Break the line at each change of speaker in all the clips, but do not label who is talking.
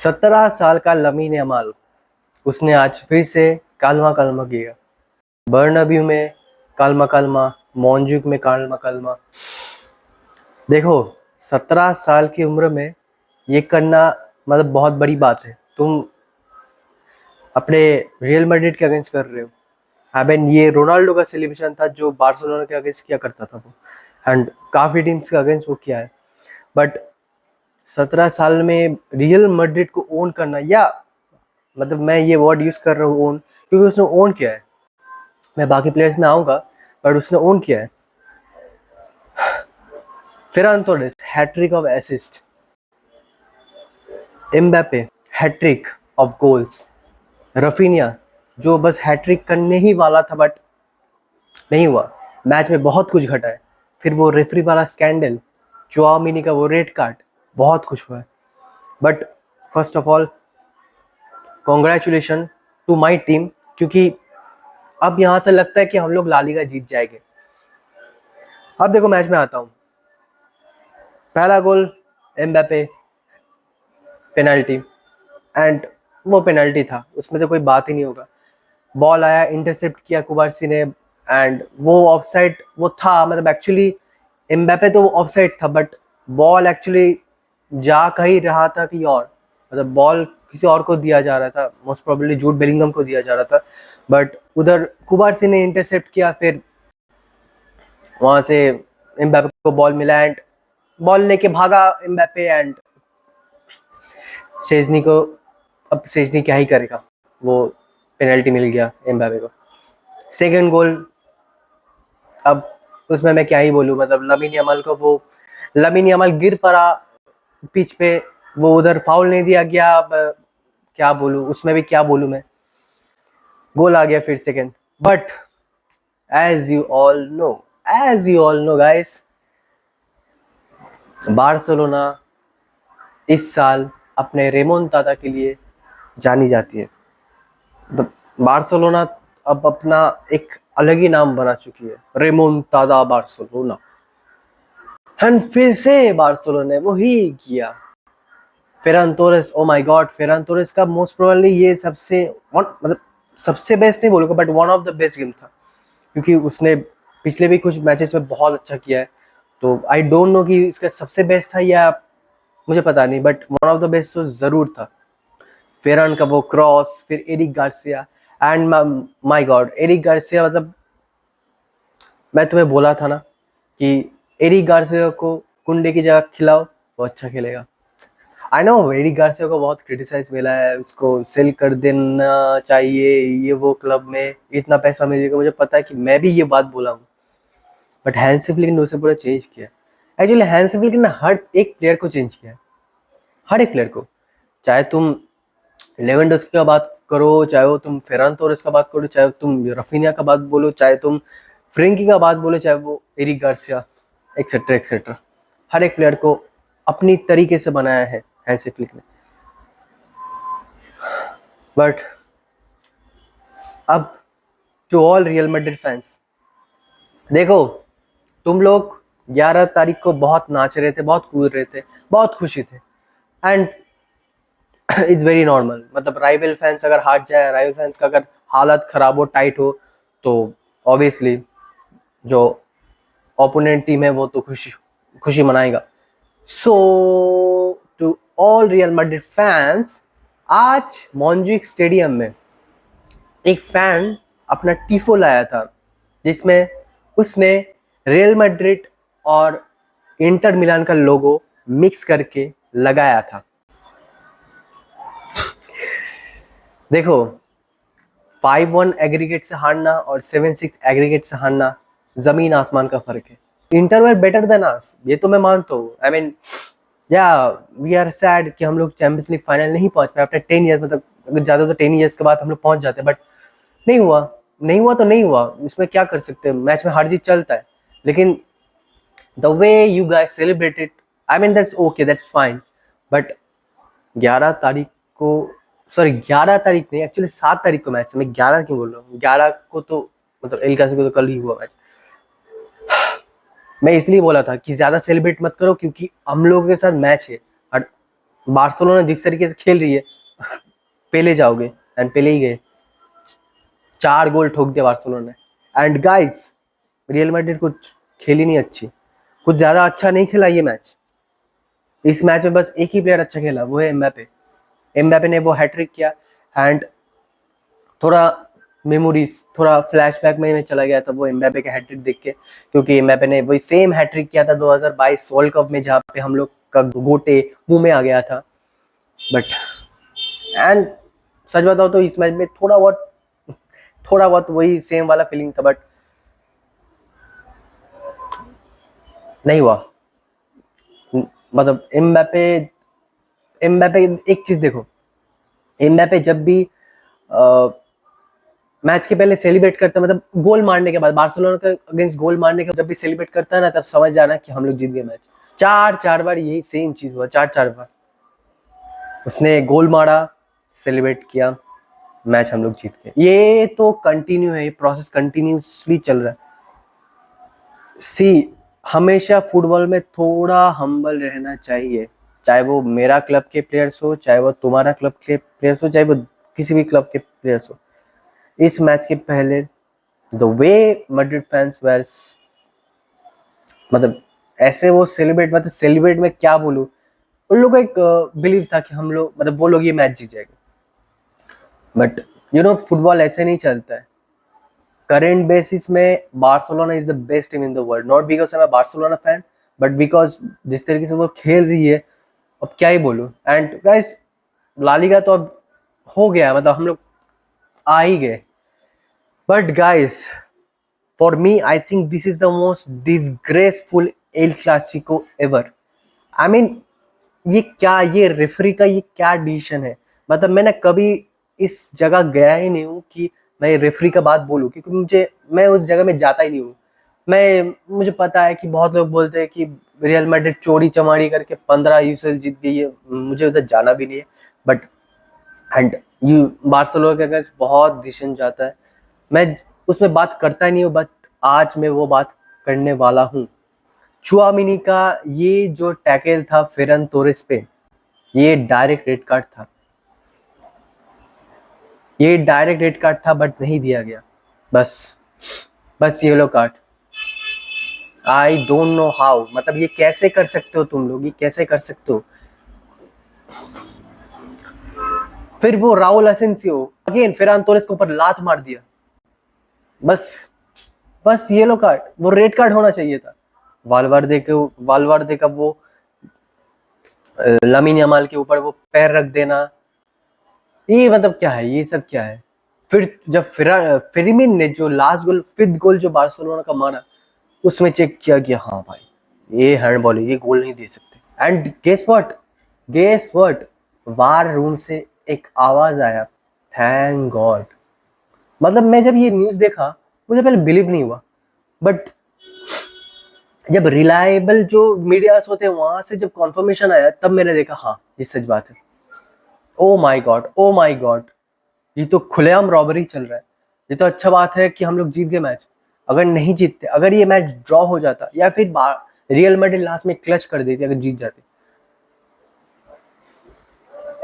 17 साल का lamin Yamal, उसने आज फिर से कालमा कालमा किया। बर्नब्यू में कालमा कालमा, मॉन्जुक में कालमा कालमा। देखो, 17 साल की उम्र में ये करना मतलब बहुत बड़ी बात है। तुम अपने रियल मैड्रिड के अगेंस्ट कर रहे हो। आई मीन, ये रोनाल्डो का सेलिब्रेशन था जो बार्सिलोना के अगेंस्ट किया करता था वो, एंड काफ़ी टीम्स के अगेंस्ट वो किया है। बट 17 साल में रियल मैड्रिड को ओन करना, या मतलब मैं ये वर्ड यूज़ कर रहा हूँ ओन, क्योंकि उसने ओन किया है। मैं बाकी प्लेयर्स में आऊँगा, बट उसने ओन किया है। Ferran Torres hattrick of assist, Mbappe hattrick of goals, Raphinha जो बस हैट्रिक करने ही वाला था बट नहीं हुआ, मैच में बहुत कुछ घटा है। फिर वो रेफरी वाला स्कैंडल, चुआमिनी का वो रेड कार्ड, बहुत कुछ हुआ है। But first of all congratulation to my team, क्योंकि अब यहाँ से लगता है कि हम लोग ला लीगा जीत जाएंगे। अब देखो, मैच में आता हूँ। पहला गोल एम्बापे, पेनल्टी, एंड वो पेनल्टी था, उसमें तो कोई बात ही नहीं होगा। बॉल आया, इंटरसेप्ट किया कुबार्सी ने, एंड वो ऑफसाइड वो था, मतलब एक्चुअली एम्बापे तो ऑफसाइड था, बट बॉल एक्चुअली जा कहीं रहा था कि और, मतलब बॉल किसी और को दिया जा रहा था, मोस्ट प्रोबेबली जूड बेलिंगम को दिया जा रहा था, बट उधर कुबार्सी ने इंटरसेप्ट किया। फिर वहां से एम्बापे को बॉल मिला एंड बॉल लेके भागा एम्बापे, एंड शेजनी को, अब शेजनी क्या ही करेगा, वो पेनल्टी मिल गया एम्बापे को। सेकंड गोल, अब उसमें मैं क्या ही बोलूँ, मतलब लमीन यमाल को, वो लमीन यमाल गिर पड़ा पिच पे, वो उधर फाउल नहीं दिया गया। अब क्या बोलूँ, उसमें भी क्या बोलूँ मैं। गोल आ गया फिर second, but as you all know guys, Barcelona इस साल अपने रेमोंटादा के लिए जानी जाती है। तो बार्सिलोना अब अपना एक अलग ही नाम बना चुकी है, रेमोंटादा बार्सिलोना। एंड फिर से बार्सिलोना ने वही किया। Ferran Torres, oh my God, Ferran Torres का मोस्ट प्रोबेबली ये मतलब सबसे बेस्ट नहीं बोलूँगा, but one of the best game था, क्योंकि उसने पिछले भी कुछ मैचेस में बहुत अच्छा किया है। तो आई डोंट नो कि इसका सबसे बेस्ट था या मुझे पता नहीं, but one of the best तो ज़रूर था। फेरान का वो क्रॉस, फिर Eric Garcia, and my God, Eric Garcia, मतलब मैं तुम्हें बोला था ना कि एरिक गार्सिया को कुंडे की जगह खिलाओ, वो अच्छा खेलेगा। आई नो एरिक गार्सिया को बहुत क्रिटिसाइज मिला है, उसको सेल कर देना चाहिए, ये वो क्लब में इतना पैसा मिलेगा, मुझे पता है कि मैं भी ये बात बोला हूँ, बट हैंसी फ्लिक ने उसे पूरा चेंज किया। एक्चुअली हैंसी फ्लिक ने हर एक प्लेयर को चेंज किया, हर एक प्लेयर को। चाहे तुम लेवेंडोस्की का बात करो, चाहे वो तुम फेरान टोरेस का बात करो, चाहे तुम रफीनिया का बात बोलो, चाहे तुम फ्रेंकी का बात बोलो, चाहे वो एरिक गार्सिया, एक्सेट्रा एक्सेट्रा, हर एक प्लेयर को अपनी तरीके से बनाया है हैंसी फ्लिक ने। बट अब to all Real Madrid fans, देखो, तुम लोग 11 तारीख को बहुत नाच रहे थे, बहुत कूद रहे थे, बहुत खुशी थे, एंड इट्स वेरी नॉर्मल। मतलब राइवल फैंस अगर हार जाए, राइवल फैंस का अगर हालत खराब हो, टाइट हो, तो ऑब्वियसली जो ओपोनेंट टीम है वो तो खुशी खुशी मनाएगा। So to all Real Madrid fans, आज मॉन्जुइक स्टेडियम में एक फैन अपना टीफो लाया था, जिसमें उसने रियल मैड्रिड और इंटर मिलान का लोगो मिक्स करके लगाया था। देखो, 5-1 एग्रीगेट से हारना और 7-6 एग्रीगेट से हारना जमीन आसमान का फर्क है। Inter were better than us, ये तो मैं मानता हूँ। आई मीन, या वी आर सैड कि हम लोग चैंपियंस लीग फाइनल नहीं पहुंच पाए आफ्टर 10 ईयर्स, मतलब अगर ज़्यादा तो 10 ईयर्स के बाद हम लोग पहुंच जाते, बट नहीं हुआ। नहीं हुआ तो नहीं हुआ, उसमें क्या कर सकते हैं, मैच में हार जीत चलता है। लेकिन the way you guys celebrated, I mean that's okay, that's fine, but 11 तारीख को, सॉरी 11 तारीख नहीं, एक्चुअली 7 तारीख को मैच है, मैं 11 क्यों बोल रहा हूँ, 11 को तो मतलब एल क्लासिको तो कल ही हुआ मैच। मैं इसलिए बोला था कि ज़्यादा सेलिब्रेट मत करो, क्योंकि हम लोगों के साथ मैच है, और बार्सिलोना जिस तरीके से खेल रही है पेले जाओगे, एंड पेले ही गए, 4 गोल ठोक दिया बार्सिलोना ने। एंड गाइस, रियल मैड्रिड कुछ खेली नहीं अच्छी, कुछ ज्यादा अच्छा नहीं खेला ये मैच। इस मैच में बस एक ही प्लेयर अच्छा खेला, वो है एम्बापे। एम्बापे ने वो हैट्रिक किया। एंड थोड़ा मेमोरीज, थोड़ा फ्लैशबैक में मैं चला गया था वो एम्बापे का हैट्रिक देख के, क्योंकि एम्बापे ने वही सेम हैट्रिक किया था 2022 वर्ल्ड कप में, जहाँ पे हम लोग का गोटे मुंह में आ गया था। बट एंड सच बताओ तो इस मैच में थोड़ा बहुत वही सेम वाला फीलिंग था, बट नहीं हुआ। मतलब एम्बापे एक चीज देखो, एम्बापे जब भी मैच के पहले सेलिब्रेट करता है, मतलब गोल मारने के बाद, बार्सिलोना के अगेंस्ट गोल मारने के बाद जब भी सेलिब्रेट करता है ना, तब समझ जाना कि हम लोग जीत गए मैच। 4 बार यही सेम चीज हुआ, 4 बार उसने गोल मारा, सेलिब्रेट किया, मैच हम लोग जीत गए। ये तो कंटिन्यू है, ये प्रोसेस कंटिन्यूसली चल रहा है। सी, हमेशा फुटबॉल में थोड़ा हम्बल रहना चाहिए, चाहे वो मेरा क्लब के प्लेयर्स हो, चाहे वो तुम्हारा क्लब के प्लेयर्स हो, चाहे वो किसी भी क्लब के प्लेयर्स हो। इस मैच के पहले the way Madrid fans were, मतलब ऐसे वो सेलिब्रेट, मतलब सेलिब्रेट में क्या बोलूं, उन लोगों को एक बिलीव था कि हम लोग, मतलब वो लोग ये मैच जीत जाएंगे। बट फुटबॉल ऐसे नहीं चलता है। करेंट बेसिस में Barcelona is the best team in the world, not because I am Barcelona fan, but because जिस तरीके से वो खेल रही है, अब क्या ही बोलूं। एंड गाइस, ला लीगा तो अब हो गया, मतलब हम लोग आ ही गए। But guys, for me I think this is the most disgraceful El Clasico ever. I mean, ये रेफरी का ये क्या डिसीजन है। मतलब मैंने कभी इस जगह गया ही नहीं हूँ कि मैं रेफरी का बात बोलूँ, क्योंकि मैं उस जगह में जाता ही नहीं हूँ। मुझे पता है कि बहुत लोग बोलते हैं कि रियल मैड्रिड चोरी चमारी करके 15 यूसीएल जीत गई है, मुझे उधर जाना भी नहीं है। बट एंड यू बार्सिलोना के अगेंस्ट बहुत डिसीजन जाता है, मैं उसमें बात करता ही नहीं हूँ, बट आज मैं वो बात करने वाला हूँ। चुआमिनी का ये जो टैकल था फेरन तोरेस पे, ये डायरेक्ट रेड कार्ड था, बट नहीं दिया गया। बस yellow card. I don't know how, मतलब ये कैसे कर सकते हो तुम लोग, ये कैसे कर सकते हो। फिर वो Raul Asensio again Ferran Torres के ऊपर लात मार दिया। बस येलो कार्ड, वो रेड कार्ड होना चाहिए था। वालवर्दे का वो लामिन यमाल के ऊपर वो पैर रख देना, ये मतलब क्या है, ये सब क्या है। फिर जब फेरिमिन ने जो लास्ट गोल, 5th गोल जो बार्सिलोना का मारा, उसमें चेक किया कि हाँ भाई ये हैंडबॉल है, ये गोल नहीं दे सकते। And guess what, VAR room से एक आवाज आया, थैंक गॉड। मतलब मैं जब ये न्यूज देखा, मुझे पहले बिलीव नहीं हुआ, बट जब रिलायबल जो मीडियास होते हैं वहां से जब कॉन्फर्मेशन आया, तब मैंने देखा हाँ ये सच बात है। ओ माय गॉड, ये तो खुलेआम रॉबरी चल रहा है। ये तो अच्छा बात है कि हम लोग जीत गए मैच। अगर नहीं जीतते, अगर ये मैच ड्रॉ हो जाता, या फिर रियल मैड्रिड लास्ट में क्लच कर देती अगर जीत जाते,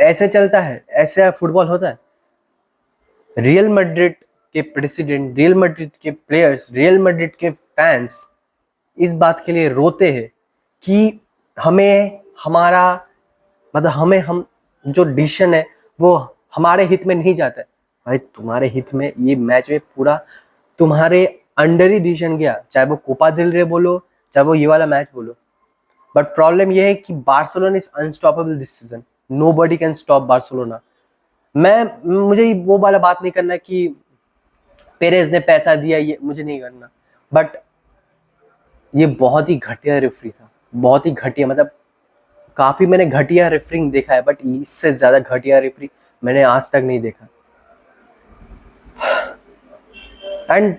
ऐसे चलता है, ऐसे फुटबॉल होता है। रियल मैड्रिड के प्रेसिडेंट, रियल मैड्रिड के प्लेयर्स, रियल मैड्रिड के फैंस इस बात के लिए रोते हैं कि हमें हमारा, मतलब हम जो डिसीजन है वो हमारे हित में नहीं जाता है। भाई तुम्हारे हित में, ये मैच में पूरा तुम्हारे अंडर ही डिसीजन गया, चाहे वो कोपा दिल रे बोलो, चाहे वो ये वाला मैच बोलो। बट प्रॉब्लम ये है कि Barcelona is unstoppable this season, nobody can stop Barcelona. मुझे वो वाला बात नहीं करना कि पेरेज ने पैसा दिया, ये मुझे नहीं करना। बट ये बहुत ही घटिया रेफरी था, बहुत ही घटिया, मतलब काफी मैंने घटिया रेफरिंग देखा है, बट इससे ज्यादा घटिया रेफरी मैंने आज तक नहीं देखा। And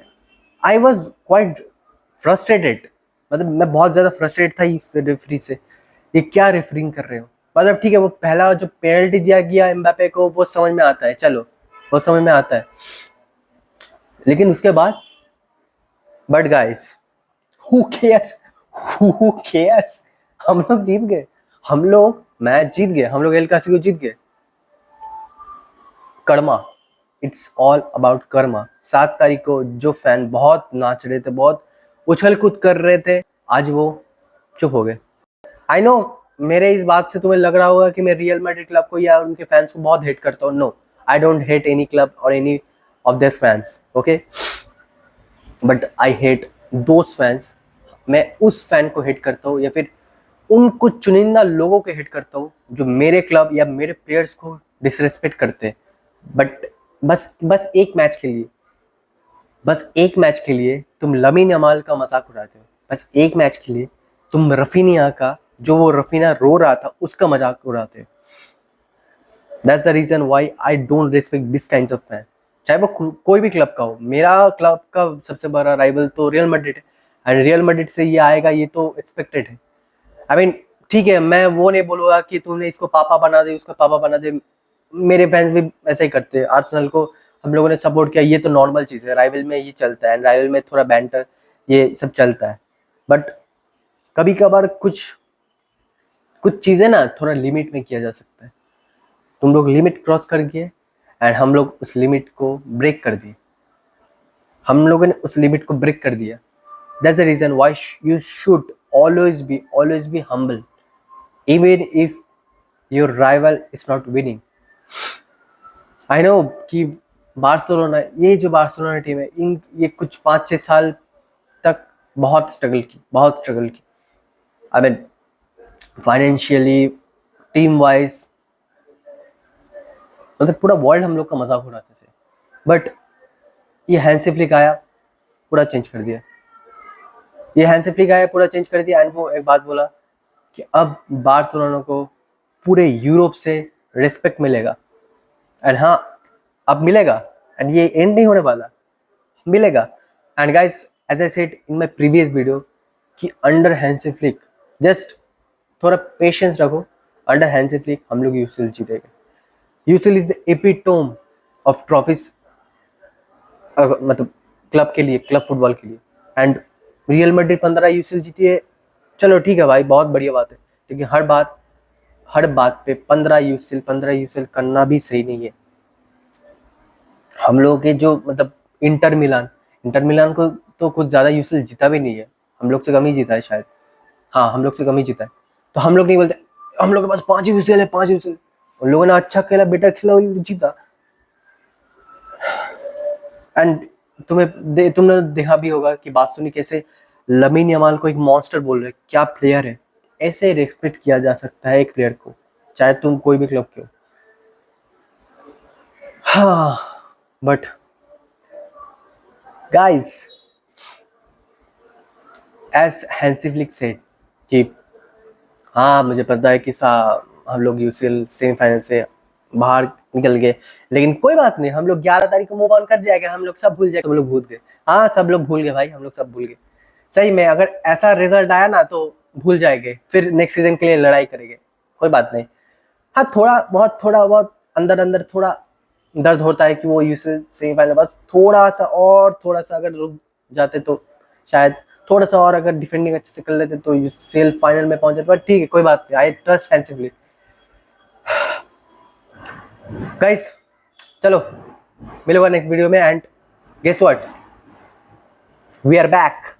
I was quite frustrated, मतलब मैं बहुत ज्यादा फ्रस्ट्रेट था इस रेफरी से। ये क्या रेफरिंग कर रहे हो। मतलब ठीक है, वो पहला जो पेनल्टी दिया गया एम्बापे को, वो समझ में आता है, चलो वो समझ में आता है, लेकिन उसके बाद, but guys, who cares, who cares, हम लोग जीत गए। हम लोग मैच जीत गए, हम लोग एल क्लासिको जीत गए। Karma, it's all about Karma. 7 तारीख को जो फैन बहुत नाच रहे थे, बहुत उछल कूद कर रहे थे, आज वो चुप हो गए। आई नो मेरे इस बात से तुम्हें लग रहा होगा कि मैं रियल मैड्रिड क्लब को या उनके फैंस को बहुत हेट करता हूँ। No, I don't hate any club और any of their fans, okay, but I hate those fans. मैं उस फैन को हेट करता हूँ या फिर उन कुछ चुनिंदा लोगों को हेट करता हूँ जो मेरे क्लब या मेरे प्लेयर्स को डिसरेस्पेक्ट करते हैं। बट बस एक मैच के लिए तुम लमीन यमाल का मजाक उड़ाते हो। बस एक मैच के लिए तुम रफीनिया का, जो वो रफीना रो रहा था, उसका मजाक उड़ाते हो। That's the reason why I don't respect this kinds of fan. चाहे वो कोई भी क्लब का हो। मेरा क्लब का सबसे बड़ा राइवल तो रियल मैड्रिड है, एंड रियल मैड्रिड से ये आएगा, ये तो एक्सपेक्टेड है। आई मीन ठीक है, मैं वो नहीं बोलूँगा कि तूने इसको पापा बना दे, उसको पापा बना दे। मेरे फैंस भी ऐसा ही करते हैं। आर्सेनल को हम लोगों ने सपोर्ट किया, ये तो नॉर्मल चीज़ है, राइवल में ये चलता है, राइवल में थोड़ा बैंटर ये सब चलता है। बट कभी कभार कुछ चीज़ें ना थोड़ा लिमिट में किया जा सकता है। तुम लोग लिमिट क्रॉस कर गए एंड हम लोग उस लिमिट को ब्रेक कर दिए। हम लोगों ने उस लिमिट को ब्रेक कर दिया। That's the reason why you should always be humble even if your rival is not winning. I know कि बार्सिलोना, ये जो बार्सिलोना टीम है, ये कुछ 5-6 साल तक बहुत स्ट्रगल की। I mean financially, team wise, मतलब पूरा वर्ल्ड हम लोग का मजाक उड़ाते थे। बट ये हैंसी फ्लिक आया, पूरा चेंज कर दिया। एंड वो एक बात बोला कि अब बार्सिलोना को पूरे यूरोप से रिस्पेक्ट मिलेगा। एंड हाँ, अब मिलेगा, एंड ये एंड नहीं होने वाला, मिलेगा। And guys, as I said in my previous video कि अंडर हैंसी फ्लिक, जस्ट थोड़ा पेशेंस रखो। अंडर हैंसी फ्लिक हम लोग यूसीएल जीतेंगे। UCL is the epitome of trophies, मतलब क्लब के लिए, क्लब फुटबॉल के लिए। एंड रियल मैड्रिड 15 यूसीएल जीती है, चलो ठीक है भाई, बहुत बढ़िया बात है। लेकिन हर बात पे 15 यूसीएल करना भी सही नहीं है। हम लोगों के जो मतलब इंटर मिलान को तो कुछ ज़्यादा यूसीएल जीता भी नहीं है, हम लोग से कम ही जीता है शायद। हाँ, हम लोग से कम ही जीता है। तो हम लोग नहीं बोलते हम लोग के पास 5 यूसीएल है, 5 यूसीएल। उन लोगों ने अच्छा खेला, बेटर खेला, जीता। एंड तुमने देखा भी होगा कि बासुनी कैसे लमीन यमाल को एक मॉन्स्टर बोल रहे, क्या प्लेयर है। ऐसे रेस्पेक्ट किया जा सकता है एक प्लेयर को, चाहे तुम कोई भी क्लब के हो। हाँ, but guys, as Hansi Flick said कि हाँ मुझे पता है कि हम लोग यूसीएल सेमीफाइनल से बाहर निकल गए, लेकिन कोई बात नहीं, हम लोग 11 तारीख को मूव ऑन कर जाएगा, हम लोग सब भूल जाएंगे। सब लोग भूल गए, हाँ सब लोग भूल गए भाई, हम लोग सब भूल गए। सही में अगर ऐसा रिजल्ट आया ना तो भूल जाएंगे, फिर नेक्स्ट सीजन के लिए लड़ाई करेंगे, कोई बात नहीं। हाँ, थोड़ा बहुत अंदर थोड़ा दर्द होता है कि वो यूसीएल सेमीफाइनल, बस थोड़ा सा अगर रुक जाते तो शायद थोड़ा सा और अगर डिफेंडिंग अच्छे से कर लेते तो यूसीएल फाइनल में पहुंच जाते। पर ठीक है, कोई बात नहीं, आई ट्रस्ट हैंसी। गाइस चलो मिलेगा नेक्स्ट वीडियो में, and guess what, we are back.